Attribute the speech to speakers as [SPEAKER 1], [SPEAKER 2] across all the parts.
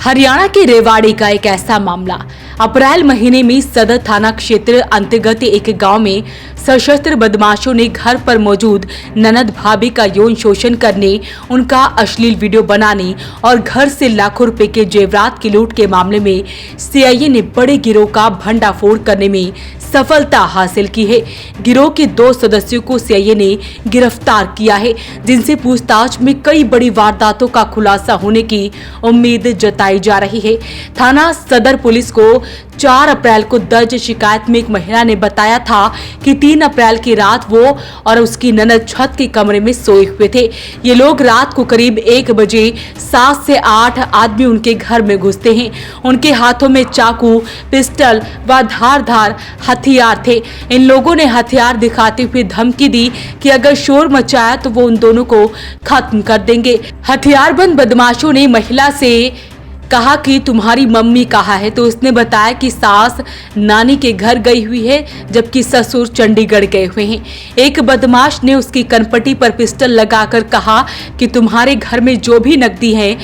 [SPEAKER 1] हरियाणा के रेवाड़ी का एक ऐसा मामला। अप्रैल महीने में सदर थाना क्षेत्र अंतर्गत एक गांव में सशस्त्र बदमाशों ने घर पर मौजूद ननद भाभी का यौन शोषण करने, उनका अश्लील वीडियो बनाने और घर से लाखों रुपए के जेवरात की लूट के मामले में सीआईए ने बड़े गिरोह का भंडाफोड़ करने में सफलता हासिल की है। गिरोह के 2 सदस्यों को सीआईए ने गिरफ्तार किया है, जिनसे पूछताछ में कई बड़ी वारदातों का खुलासा होने की उम्मीद जताई जा रही है। थाना सदर पुलिस को 4 अप्रैल को दर्ज शिकायत में एक महिला ने बताया था कि 3 अप्रैल की रात वो और उसकी ननद छत के कमरे में सोए हुए थे। ये लोग रात को करीब 1 बजे 7 से 8 आदमी उनके घर में घुसते हैं। उनके हाथों में चाकू, पिस्टल व धारदार हथियार थे। इन लोगों ने हथियार दिखाते हुए धमकी दी कि अगर शोर मचाया तो वो उन दोनों को खत्म कर देंगे। हथियारबंद बदमाशों ने महिला से कहा कि तुम्हारी मम्मी कहाँ है, तो उसने बताया कि सास नानी के घर गई हुई है, जबकि ससुर चंडीगढ़ गए हुए हैं। एक बदमाश ने उसकी कनपटी पर पिस्टल लगाकर कहा कि तुम्हारे घर में जो भी नकदी है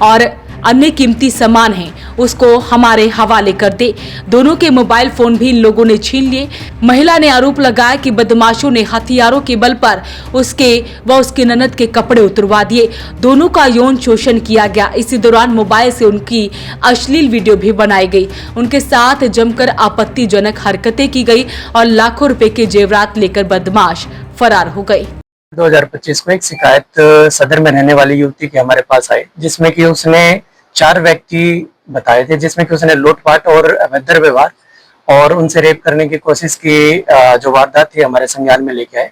[SPEAKER 1] और अन्य कीमती सामान है उसको हमारे हवाले कर दे। दोनों के मोबाइल फोन भी इन लोगों ने छीन लिए। महिला ने आरोप लगाया कि बदमाशों ने हथियारों के बल पर उसके ननद के कपड़े उतरवा दिए। दोनों का यौन शोषण किया गया। इसी दौरान मोबाइल से उनकी अश्लील वीडियो भी बनाई गई। उनके साथ जमकर आपत्तिजनक हरकतें की गई और लाखों रुपए के जेवरात लेकर बदमाश फरार हो गए।
[SPEAKER 2] 2025 को एक शिकायत सदर में रहने वाली युवती के हमारे पास आई, जिसमें कि उसने 4 व्यक्ति बताए थे, जिसमें कि उसने लूटपाट और अभद्र व्यवहार और उनसे रेप करने की कोशिश की। जो वारदात थी हमारे संज्ञान में लेके आए।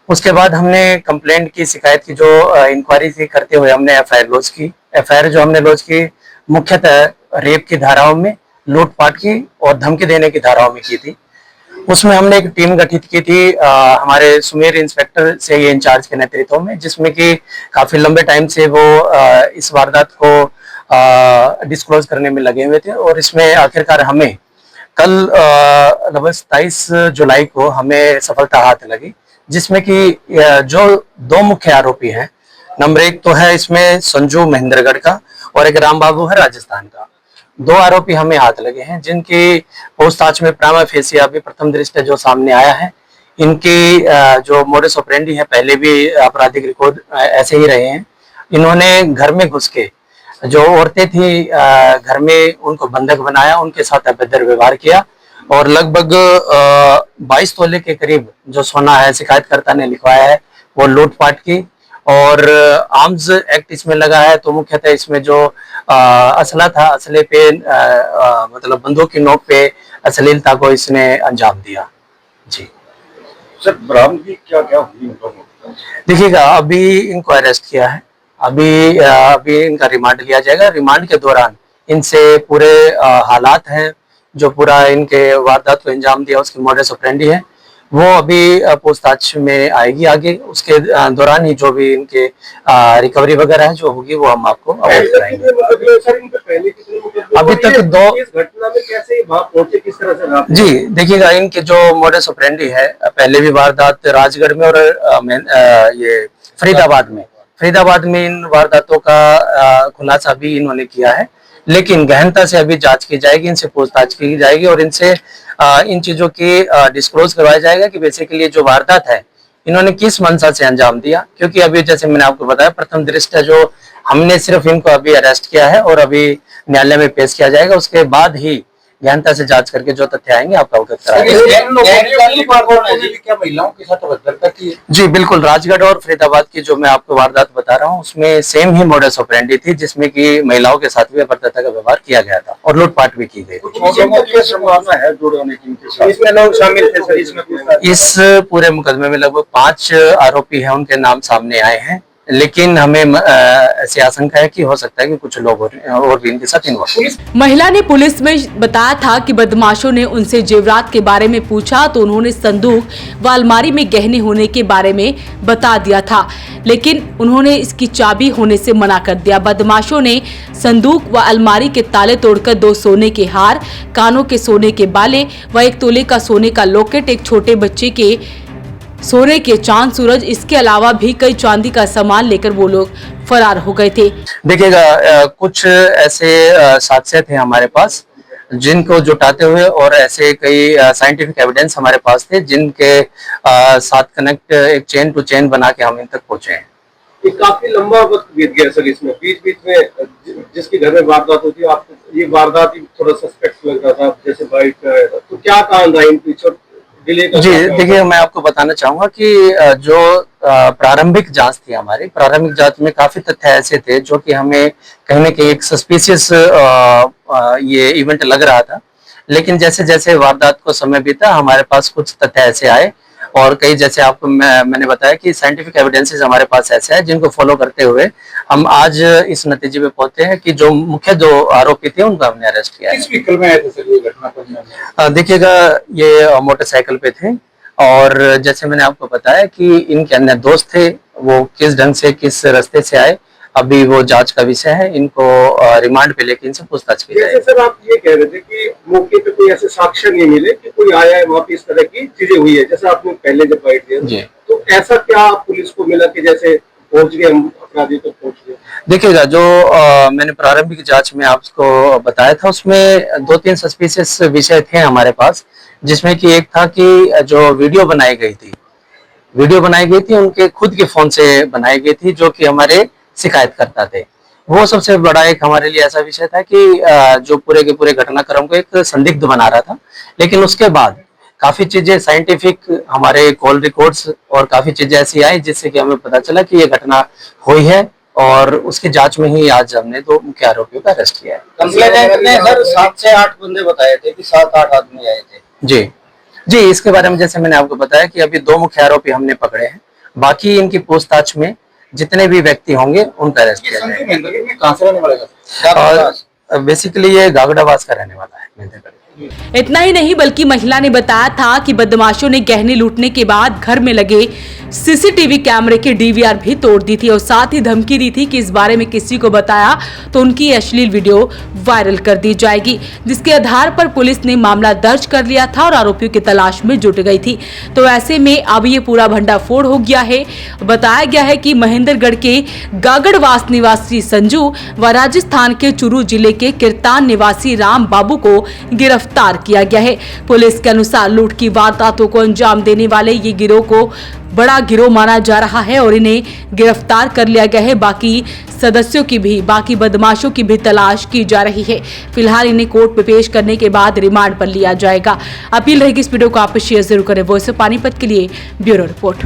[SPEAKER 2] उसके बाद हमने कंप्लेंट की, शिकायत की, जो इंक्वायरी थी करते हुए हमने एफआईआर लॉन्च की। एफआईआर जो हमने लॉन्च की मुख्यतः रेप की धाराओं में, लूटपाट की और धमकी देने की धाराओं में की थी। उसमें हमने एक टीम गठित की थी हमारे सुमेर इंस्पेक्टर से ये इंचार्ज के नेतृत्व में, जिसमें कि काफी लंबे टाइम से वो इस वारदात को डिस्क्लोज करने में लगे हुए थे। और इसमें आखिरकार हमें कल लगभग 27 जुलाई को हमें सफलता हाथ लगी, जिसमें कि जो 2 मुख्य आरोपी हैं, नंबर 1 तो है इसमें संजू महेंद्रगढ़ का और एक राम बाबू है राजस्थान का। 2 आरोपी हमें हाथ लगे हैं, जिनकी पूछताछ में प्रामा फेसिया भी प्रथम दृष्टया जो सामने आया है। इनकी जो मोडस ऑपरेंडी है, पहले भी आपराधिक रिकॉर्ड ऐसे ही रहे हैं। इन्होंने घर में घुस के जो औरतें थी घर में उनको बंधक बनाया, उनके साथ अभद्र व्यवहार किया और लगभग 22 तोले के करीब जो सोना है शिकायतकर्ता ने लिखवाया है, वो लूटपाट की। और आर्म्स एक्ट इसमें लगा है, तो मुख्यतः इसमें जो असला था, असले पे मतलब बंदूक की नोक पे अश्लीलता को इसने अंजाम दिया। जी
[SPEAKER 3] सर, बरामदगी क्या क्या हुई?
[SPEAKER 2] देखिएगा, अभी इनको अरेस्ट किया है, अभी इनका रिमांड लिया जाएगा। रिमांड के दौरान इनसे पूरे हालात हैं, जो पूरा इनके वारदात को अंजाम दिया उसकी मोडस ऑपरेंडी है, वो अभी पूछताछ में आएगी आगे। उसके दौरान ही जो भी इनके रिकवरी वगैरह है जो होगी वो हम आपको अवगत कराएंगे। अभी तक 2
[SPEAKER 3] घटना में कैसे पहुंचे, किस तरह से?
[SPEAKER 2] जी देखिएगा, इनके जो मोडस ऑपरेंडी है, पहले भी वारदात राजगढ़ में और ये फरीदाबाद में इन वारदातों का खुलासा भी इन्होंने किया है। लेकिन गहनता से अभी जांच की जाएगी, इनसे पूछताछ की जाएगी और इनसे इन चीजों की डिस्क्लोज करवाया जाएगा कि बेसिकली जो वारदात है इन्होंने किस मंशा से अंजाम दिया। क्योंकि अभी जैसे मैंने आपको बताया, प्रथम दृष्टया जो हमने सिर्फ इनको अभी अरेस्ट किया है और अभी न्यायालय में पेश किया जाएगा। उसके बाद ही गहनता से जांच करके जो तथ्य आएंगे आपका अवगत कराएंगे।
[SPEAKER 3] क्या महिलाओं के साथ अभद्रता की?
[SPEAKER 2] जी बिल्कुल, राजगढ़ और फरीदाबाद की जो मैं आपको वारदात बता रहा हूँ उसमें सेम ही मोडस ऑपरेंडी थी, जिसमें कि महिलाओं के साथ भी अभद्रता का व्यवहार किया गया था और लूटपाट भी की गई।
[SPEAKER 3] इसमें लोग शामिल थे सर? इसमें
[SPEAKER 2] इस पूरे मुकदमे में लगभग 5 आरोपी हैं, उनके नाम सामने आए हैं। लेकिन हमें ऐसी आशंका है कि हो सकता है कि कुछ लोग और भी इनके साथ इन्वॉल्व।
[SPEAKER 1] महिला ने पुलिस में बताया था कि बदमाशों ने उनसे जेवरात के बारे में पूछा तो उन्होंने संदूक व अलमारी में गहने होने के बारे में बता दिया था, लेकिन उन्होंने इसकी चाबी होने से मना कर दिया। बदमाशों ने संदूक व अलमारी के ताले तोड़कर 2 सोने के हार, कानों के सोने के बाले व 1 तोले का सोने का लॉकेट, एक छोटे बच्चे के सोने के चांद सूरज इसके अलावा भी कई चांदी का सामान लेकर वो लोग फरार हो गए थे।
[SPEAKER 2] देखिएगा, कुछ ऐसे साक्ष्य थे हमारे पास जिनको जुटाते हुए और ऐसे कई साइंटिफिक एविडेंस हमारे पास थे जिनके साथ कनेक्ट एक चेन टू चेन बना के हम इन तक पहुंचे हैं।
[SPEAKER 3] ये काफी लंबा वक्त बीत गया सर, इसमें बीच बीच में जिसके घर में वारदात होती है, आपको ये वारदात ही थोड़ा सस्पेक्ट लग रहा था, जैसे बाइक का, तो क्या कारण रहा इन पीछे डिले का?
[SPEAKER 2] जी देखिए, मैं आपको बताना चाहूंगा कि जो प्रारंभिक जांच थी हमारी, प्रारंभिक जांच में काफी तथ्य ऐसे थे जो कि हमें कहीं न कहीं एक सस्पिशियस ये इवेंट लग रहा था। लेकिन जैसे जैसे वारदात को समय बीता, हमारे पास कुछ तथ्य ऐसे आए और कई, जैसे आपको मैंने बताया कि साइंटिफिक एविडेंसेस हमारे पास ऐसे हैं जिनको फॉलो करते हुए हम आज इस नतीजे पे पहुंचे हैं कि जो मुख्य दो आरोपी थे उनको हमने अरेस्ट किया है।
[SPEAKER 3] किस व्हीकल में आए थे सर ये घटना पर?
[SPEAKER 2] देखिएगा, ये मोटरसाइकिल पे थे और जैसे मैंने आपको बताया कि इनके अन्य दोस्त थे, वो किस ढंग से किस रास्ते से आए, अभी वो जांच का विषय है। इनको रिमांड पे लेके इनसे पूछताछ की जाएगी।
[SPEAKER 3] जैसे सर आप ये कह रहे थे कि मौके पे कोई ऐसे साक्ष्य नहीं मिले कि कोई आया है वहाँ पे इस तरह की चीजें हुई है, जैसे आपने पहले जब बाइट दिया, तो ऐसा क्या पुलिस को मिला कि जैसे पहुंच गए हम अपराधी तक पहुंच गए?
[SPEAKER 2] देखिएगा, जो मैंने प्रारंभिक जांच में आपको बताया था उसमें 2-3 सस्पिशियस विषय थे हमारे पास, जिसमें कि एक था कि जो वीडियो बनाई गई थी उनके खुद के फोन से बनाई गई थी, जो कि हमारे शिकायत करता थे। वो सबसे बड़ा एक हमारे लिए ऐसा विषय था कि जो पूरे के पूरे घटनाक्रम को एक संदिग्ध बना रहा था। लेकिन उसके बाद काफी चीजें साइंटिफिक हमारे कॉल रिकॉर्ड्स और काफी चीजें ऐसी आई जिससे कि हमें पता चला कि ये घटना हुई है और उसकी जांच में ही आज हमने 2 मुख्य आरोपियों का अरेस्ट किया है।
[SPEAKER 3] कंप्लेनेंट ने सर 7 से 8 बंदे बताए थे कि 7-8 आदमी आए थे।
[SPEAKER 2] जी, इसके बारे में जैसे मैंने आपको बताया कि अभी 2 मुख्य आरोपी हमने पकड़े हैं, बाकी इनकी पूछताछ में जितने भी व्यक्ति होंगे उनका अरेस्ट किया जाएगा।
[SPEAKER 3] कहाँ से रहने वाला?
[SPEAKER 2] बेसिकली ये गागड़ावास का रहने वाला है मेंढरगढ़।
[SPEAKER 1] इतना ही नहीं बल्कि महिला ने बताया था कि बदमाशों ने गहने लूटने के बाद घर में लगे सीसीटीवी कैमरे की डीवीआर भी तोड़ दी थी और साथ ही धमकी दी थी कि इस बारे में किसी को बताया तो उनकी अश्लील वीडियो वायरल कर दी जाएगी, जिसके आधार पर पुलिस ने मामला दर्ज कर लिया था और आरोपियों की तलाश में जुट गई थी। तो ऐसे में अब ये पूरा भंडाफोड़ हो गया है। बताया गया है कि महेंद्रगढ़ के गागड़वास निवासी संजू व राजस्थान के चुरू जिले के किरतान निवासी राम बाबू को गिरफ्तार किया गया है। पुलिस के अनुसार लूट की वारदातों को अंजाम देने वाले ये गिरोह को बड़ा गिरोह माना जा रहा है और इन्हें गिरफ्तार कर लिया गया है। बाकी सदस्यों की भी, बाकी बदमाशों की भी तलाश की जा रही है। फिलहाल इन्हें कोर्ट में पेश करने के बाद रिमांड पर लिया जाएगा। अपील रहेगी इस वीडियो को आप शेयर जरूर करें। वॉइस ऑफ पानीपत के लिए ब्यूरो रिपोर्ट।